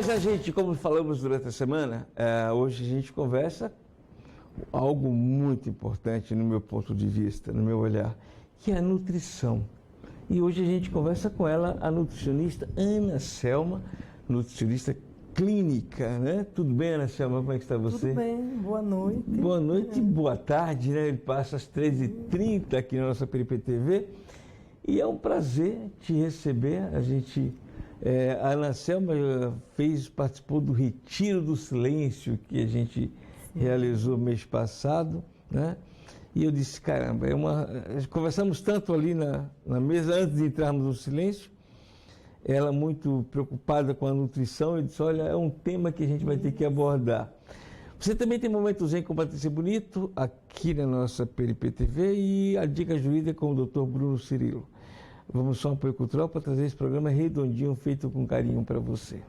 Pois é, gente, como falamos durante a semana, hoje a gente conversa algo muito importante no meu ponto de vista, no meu olhar, que é a nutrição. E hoje a gente conversa com ela, a nutricionista Ana Selma, nutricionista clínica, né? Tudo bem, Ana Selma? Como é que está você? Tudo bem, boa noite. Boa noite e boa tarde, né? Ele passa às 13h30 aqui na nossa PeriPTV. E é um prazer te receber. A Ana Selma participou do Retiro do Silêncio que a gente realizou mês passado, né? E eu disse, caramba, conversamos tanto ali na mesa antes de entrarmos no silêncio, ela muito preocupada com a nutrição, eu disse, olha, é um tema que a gente vai ter que abordar. Você também tem Momento Zen com Patrícia Bonito, aqui na nossa PeriPTV, e a Dica Jurídica com o Dr. Bruno Cirilo. Vamos só um apoio cultural para trazer esse programa redondinho, feito com carinho para você.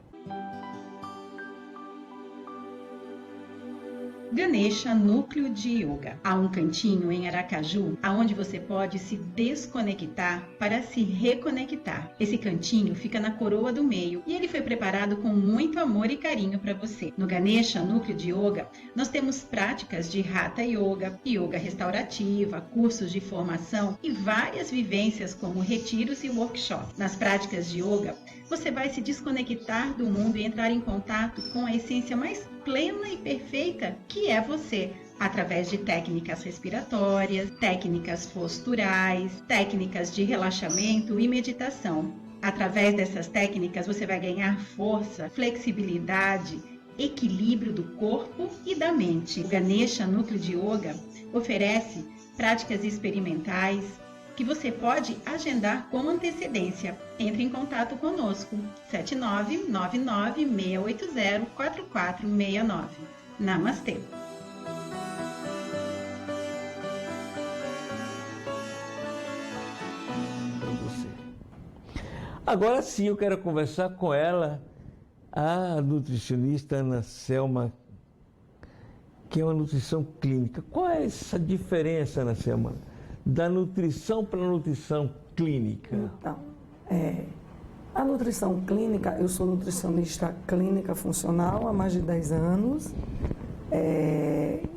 Ganesha Núcleo de Yoga. Há um cantinho em Aracaju, aonde você pode se desconectar para se reconectar. Esse cantinho fica na coroa do meio e ele foi preparado com muito amor e carinho para você. No Ganesha Núcleo de Yoga, nós temos práticas de Hatha Yoga, yoga restaurativa, cursos de formação e várias vivências como retiros e workshops. Nas práticas de yoga, você vai se desconectar do mundo e entrar em contato com a essência mais plena e perfeita que é você, através de técnicas respiratórias, técnicas posturais, técnicas de relaxamento e meditação. Através dessas técnicas você vai ganhar força, flexibilidade, equilíbrio do corpo e da mente. O Ganesha Núcleo de Yoga oferece práticas experimentais que você pode agendar com antecedência. Entre em contato conosco, 7999-680-4469. Namastê! Agora sim, eu quero conversar com ela, a nutricionista Ana Selma, que é uma nutrição clínica. Qual é essa diferença, Ana Selma, da nutrição para a nutrição clínica? Então, a nutrição clínica, eu sou nutricionista clínica funcional há mais de 10 anos,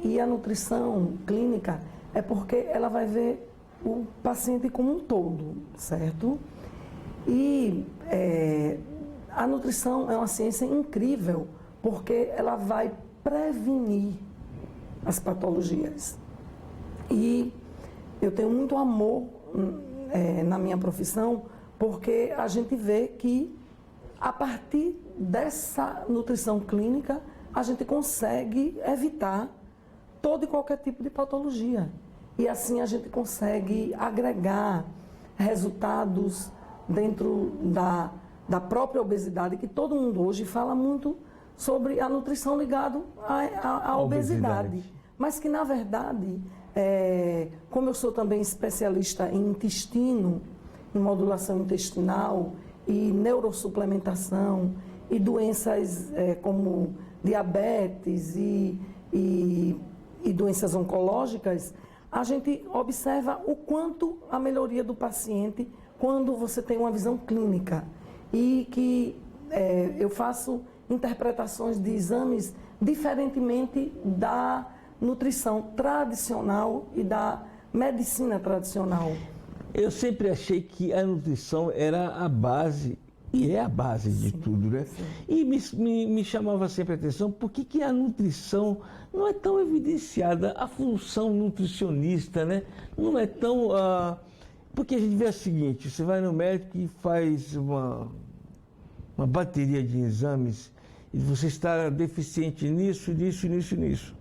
e a nutrição clínica é porque ela vai ver o paciente como um todo, certo? E a nutrição é uma ciência incrível, porque ela vai prevenir as patologias. E eu tenho muito amor na minha profissão, porque a gente vê que a partir dessa nutrição clínica a gente consegue evitar todo e qualquer tipo de patologia. E assim a gente consegue agregar resultados dentro da própria obesidade, que todo mundo hoje fala muito sobre a nutrição ligada à obesidade. Mas que na verdade, como eu sou também especialista em intestino, em modulação intestinal e neurosuplementação e doenças como diabetes e doenças oncológicas, a gente observa o quanto a melhoria do paciente quando você tem uma visão clínica. E que eu faço interpretações de exames diferentemente da nutrição tradicional e da medicina tradicional. Eu sempre achei que a nutrição era a base, e é a base de tudo, né? Sim. E me chamava sempre a atenção, por que a nutrição não é tão evidenciada, a função nutricionista, né? Não é tão... Porque a gente vê o seguinte, você vai no médico e faz uma bateria de exames, e você está deficiente nisso, nisso, nisso, nisso.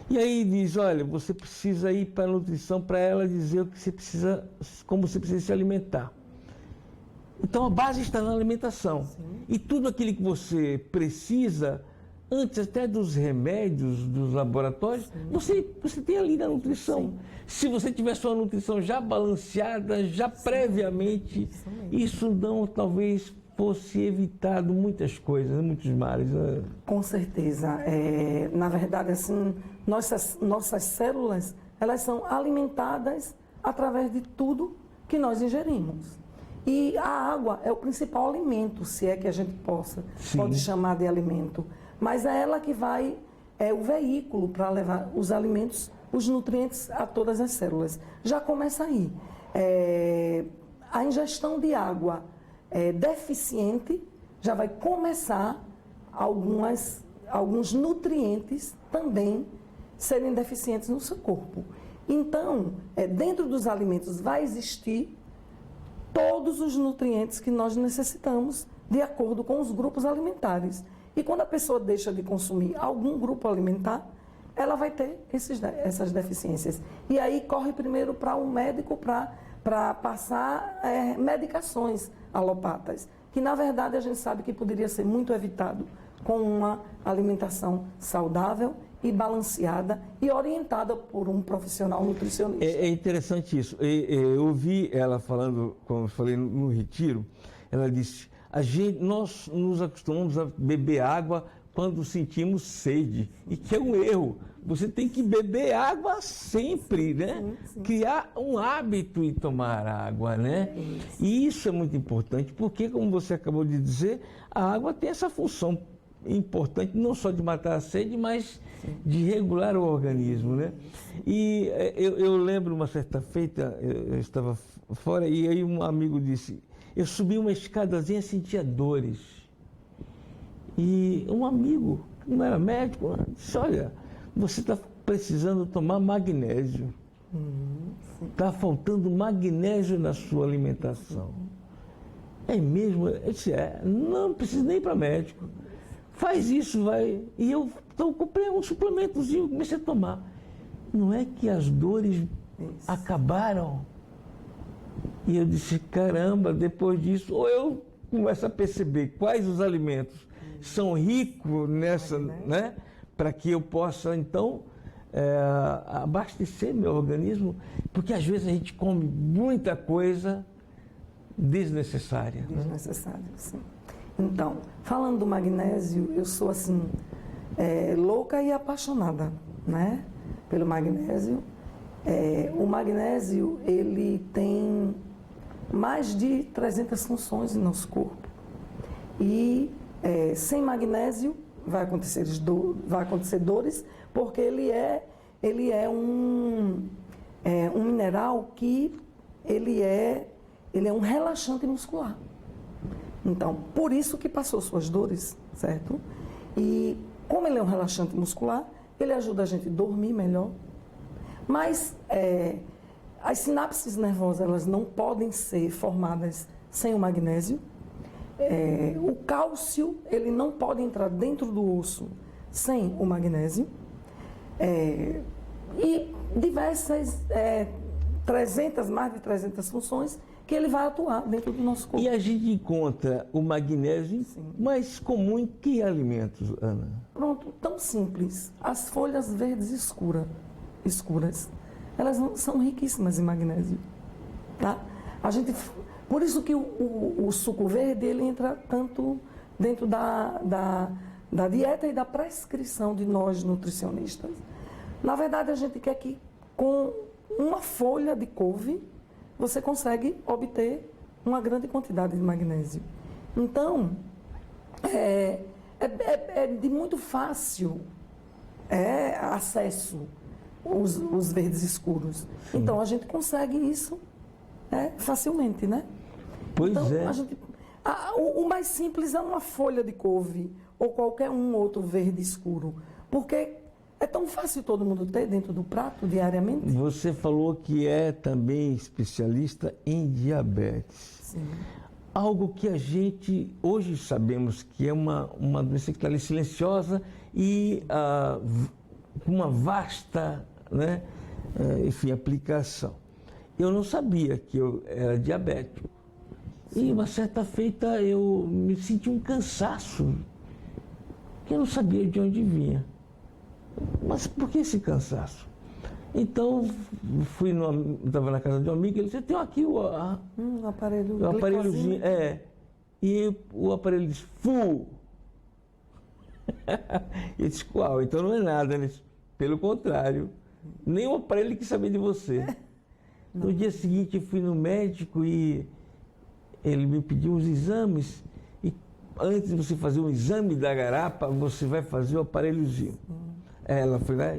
E aí diz, olha, você precisa ir para a nutrição para ela dizer o que você precisa, como você precisa se alimentar. Então a base está na alimentação. Sim. E tudo aquilo que você precisa, antes até dos remédios, dos laboratórios, você tem ali na nutrição. Sim. Se você tiver sua nutrição já balanceada, já previamente, isso não talvez fosse evitado muitas coisas, muitos males. Com certeza. Na verdade, assim, nossas células, elas são alimentadas através de tudo que nós ingerimos. E a água é o principal alimento, se é que a gente pode chamar de alimento. Mas é ela que é o veículo para levar os alimentos, os nutrientes a todas as células. Já começa aí. A ingestão de água deficiente já vai começar alguns nutrientes também serem deficientes no seu corpo. Então, dentro dos alimentos vai existir todos os nutrientes que nós necessitamos de acordo com os grupos alimentares. E quando a pessoa deixa de consumir algum grupo alimentar, ela vai ter essas deficiências. E aí corre primeiro para um médico para passar medicações alopatas, que na verdade a gente sabe que poderia ser muito evitado com uma alimentação saudável e balanceada e orientada por um profissional nutricionista. É interessante isso. Eu ouvi ela falando, como eu falei no retiro, ela disse, nós nos acostumamos a beber água quando sentimos sede, e que é um erro. Você tem que beber água sempre, né? Sim. Criar um hábito em tomar água, né? E isso é muito importante, porque, como você acabou de dizer, a água tem essa função importante, não só de matar a sede, mas de regular o organismo, né? E eu lembro uma certa feita, eu estava fora, e aí um amigo disse, eu subi uma escadazinha e sentia dores. E um amigo, que não era médico, disse, olha, você está precisando tomar magnésio. Está faltando magnésio na sua alimentação. É mesmo? Eu disse, não precisa nem ir para médico. Faz isso, vai. E eu então, comprei um suplementozinho, comecei a tomar. Não é que as dores acabaram? E eu disse, caramba, depois disso, ou eu começo a perceber quais os alimentos são ricos nessa, né? Para que eu possa, então, abastecer meu organismo, porque às vezes a gente come muita coisa desnecessária. Desnecessária, sim. Então, falando do magnésio, eu sou assim, louca e apaixonada, né? Pelo magnésio. O magnésio, ele tem mais de 300 funções no nosso corpo. E sem magnésio vai acontecer dores, porque ele é um mineral que ele é um relaxante muscular. Então, por isso que passou suas dores, certo? E como ele é um relaxante muscular, ele ajuda a gente a dormir melhor. Mas as sinapses nervosas, elas não podem ser formadas sem o magnésio. O cálcio, ele não pode entrar dentro do osso sem o magnésio. E diversas, mais de 300 funções que ele vai atuar dentro do nosso corpo. E a gente encontra o magnésio mais comum em que alimentos, Ana? Pronto, tão simples. As folhas verdes escuras, elas são riquíssimas em magnésio. Tá? Por isso que o suco verde ele entra tanto dentro da dieta e da prescrição de nós nutricionistas. Na verdade, a gente quer que com uma folha de couve você consegue obter uma grande quantidade de magnésio. Então, é de muito fácil acesso os verdes escuros. Então, a gente consegue isso facilmente, né? Pois então, é. O mais simples é uma folha de couve ou qualquer outro verde escuro, porque é tão fácil todo mundo ter dentro do prato diariamente. Você falou que é também especialista em diabetes. Sim. Algo que a gente hoje sabemos que é uma doença que está ali silenciosa e uma vasta, né, aplicação. Eu não sabia que eu era diabético. E uma certa feita eu me senti um cansaço, que eu não sabia de onde vinha. Mas por que esse cansaço? Então, estava na casa de um amigo, ele disse, tem aqui o aparelhozinho. E o aparelho disse, full. Eu disse, qual? Então não é nada. Ele disse, pelo contrário, nem o aparelho quis saber de você. No dia seguinte eu fui no médico e ele me pediu os exames, e antes de você fazer um exame da garapa, você vai fazer o aparelhozinho. Ela foi lá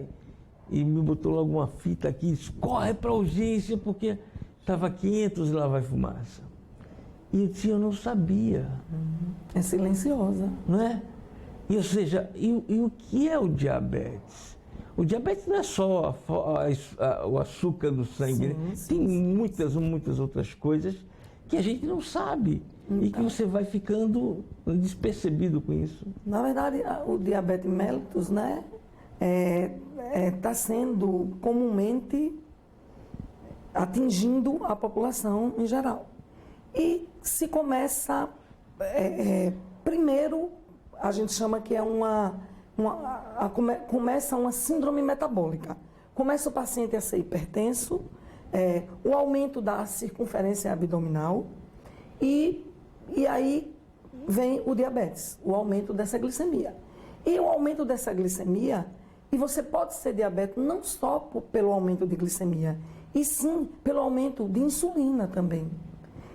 e me botou logo uma fita aqui, corre para urgência, porque estava 500 lá vai fumaça. E eu disse, eu não sabia. É silenciosa. Não é? E, ou seja, e o que é o diabetes? O diabetes não é só o açúcar do sangue, né? Tem muitas outras coisas que a gente não sabe e que você vai ficando despercebido com isso. Na verdade, o diabetes mellitus, né, está sendo comumente atingindo a população em geral. E se começa, primeiro, a gente chama que é começa uma síndrome metabólica. Começa o paciente a ser hipertenso, o aumento da circunferência abdominal e aí vem o diabetes, o aumento dessa glicemia. E o aumento dessa glicemia, e você pode ser diabético não só pelo aumento de glicemia, e sim pelo aumento de insulina também.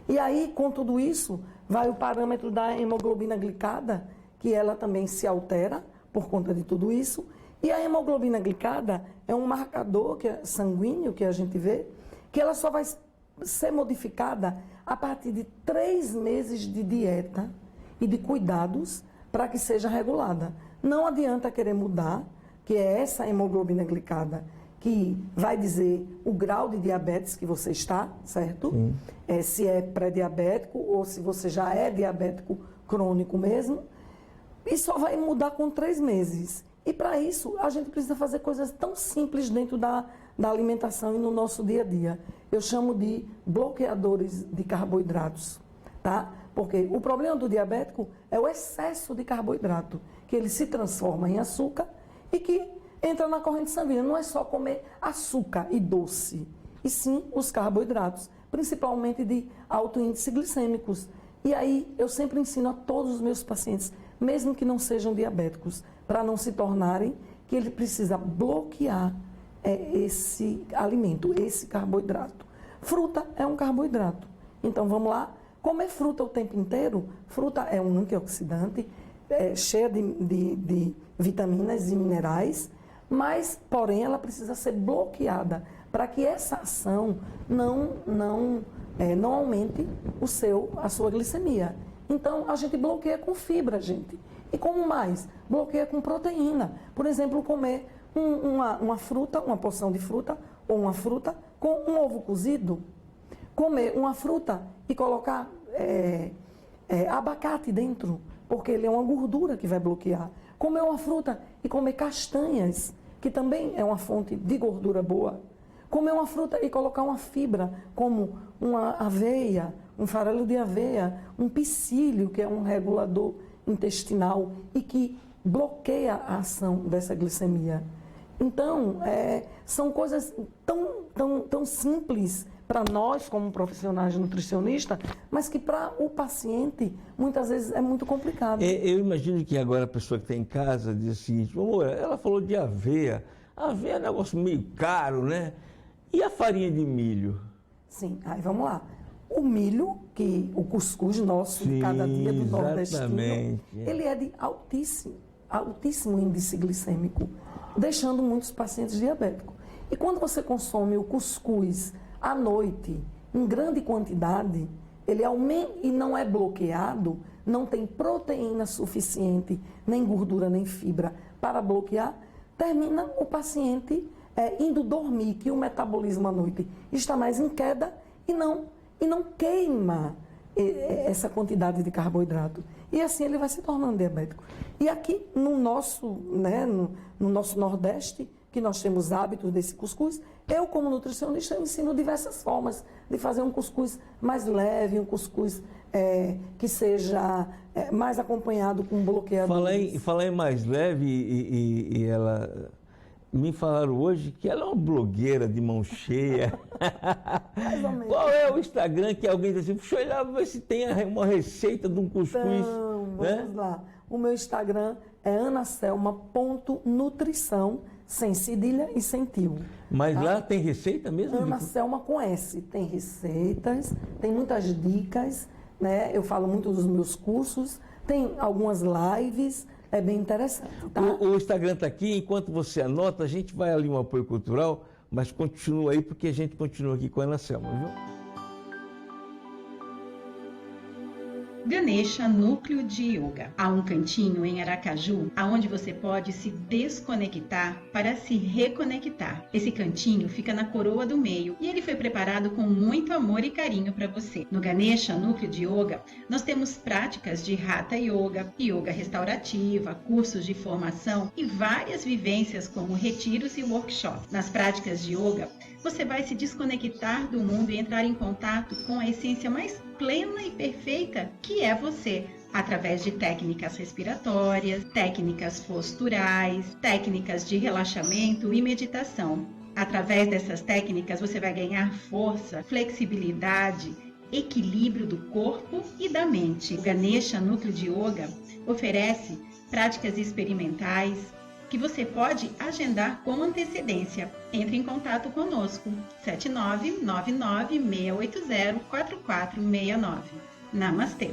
E aí, com tudo isso, vai o parâmetro da hemoglobina glicada, que ela também se altera por conta de tudo isso. E a hemoglobina glicada é um marcador sanguíneo que a gente vê, que ela só vai ser modificada a partir de 3 meses de dieta e de cuidados para que seja regulada. Não adianta querer mudar, que é essa hemoglobina glicada que vai dizer o grau de diabetes que você está, certo? Se é pré-diabético ou se você já é diabético crônico mesmo. E só vai mudar com 3 meses. E para isso, a gente precisa fazer coisas tão simples dentro da alimentação e no nosso dia a dia. Eu chamo de bloqueadores de carboidratos, tá? Porque o problema do diabético é o excesso de carboidrato, que ele se transforma em açúcar e que entra na corrente sanguínea. Não é só comer açúcar e doce, e sim os carboidratos, principalmente de alto índice glicêmicos. E aí eu sempre ensino a todos os meus pacientes, mesmo que não sejam diabéticos, para não se tornarem, que ele precisa bloquear esse alimento, esse carboidrato. Fruta é um carboidrato. Então vamos lá, comer fruta o tempo inteiro. Fruta é um antioxidante, cheia de vitaminas e minerais, mas, porém, ela precisa ser bloqueada para que essa ação não aumente a sua glicemia. Então, a gente bloqueia com fibra, gente. E como mais? Bloqueia com proteína. Por exemplo, comer uma fruta, uma porção de fruta, ou uma fruta com um ovo cozido. Comer uma fruta e colocar abacate dentro, porque ele é uma gordura que vai bloquear. Comer uma fruta e comer castanhas, que também é uma fonte de gordura boa. Comer uma fruta e colocar uma fibra, como uma aveia, um farelo de aveia, um psyllium, que é um regulador intestinal e que bloqueia a ação dessa glicemia. Então, são coisas tão simples para nós, como profissionais nutricionistas, mas que para o paciente, muitas vezes, é muito complicado. Eu imagino que agora a pessoa que está em casa diz o seguinte, amor, ela falou de aveia. A aveia é um negócio meio caro, né? E a farinha de milho? Sim, aí vamos lá. O milho, o cuscuz nosso de cada dia do nordestino, ele é de altíssimo índice glicêmico, deixando muitos pacientes diabéticos. E quando você consome o cuscuz à noite, em grande quantidade, ele aumenta e não é bloqueado, não tem proteína suficiente, nem gordura, nem fibra para bloquear, termina o paciente indo dormir, que o metabolismo à noite está mais em queda e não queima essa quantidade de carboidrato. E assim ele vai se tornando diabético. E aqui no nosso Nordeste, que nós temos hábitos desse cuscuz, eu como nutricionista ensino diversas formas de fazer um cuscuz mais leve, um cuscuz que seja mais acompanhado com bloqueadores. Falar em mais leve e ela... Me falaram hoje que ela é uma blogueira de mão cheia. Mais ou menos. Qual é o Instagram que alguém diz assim, deixa eu olhar ver se tem uma receita de um cuscuz. Então, vamos lá. O meu Instagram é anaselma.nutrição, sem cedilha e sem tio. Mas lá tem receita mesmo? Anaselma com S. Tem receitas, tem muitas dicas né? Eu falo muito dos meus cursos, tem algumas lives, é bem interessante. Tá? O Instagram está aqui, enquanto você anota, a gente vai ali um apoio cultural, mas continua aí, porque a gente continua aqui com a Ana Selma, viu? Ganesha Núcleo de Yoga. Há um cantinho em Aracaju aonde você pode se desconectar para se reconectar. Esse cantinho fica na coroa do meio e ele foi preparado com muito amor e carinho para você. No Ganesha Núcleo de Yoga, nós temos práticas de Hatha Yoga, yoga restaurativa, cursos de formação e várias vivências como retiros e workshops. Nas práticas de yoga, você vai se desconectar do mundo e entrar em contato com a essência mais plena e perfeita que é você, através de técnicas respiratórias, técnicas posturais, técnicas de relaxamento e meditação. Através dessas técnicas você vai ganhar força, flexibilidade, equilíbrio do corpo e da mente. O Ganesha Núcleo de Yoga oferece práticas experimentais que você pode agendar com antecedência. Entre em contato conosco, 7999-680-4469. Namastê!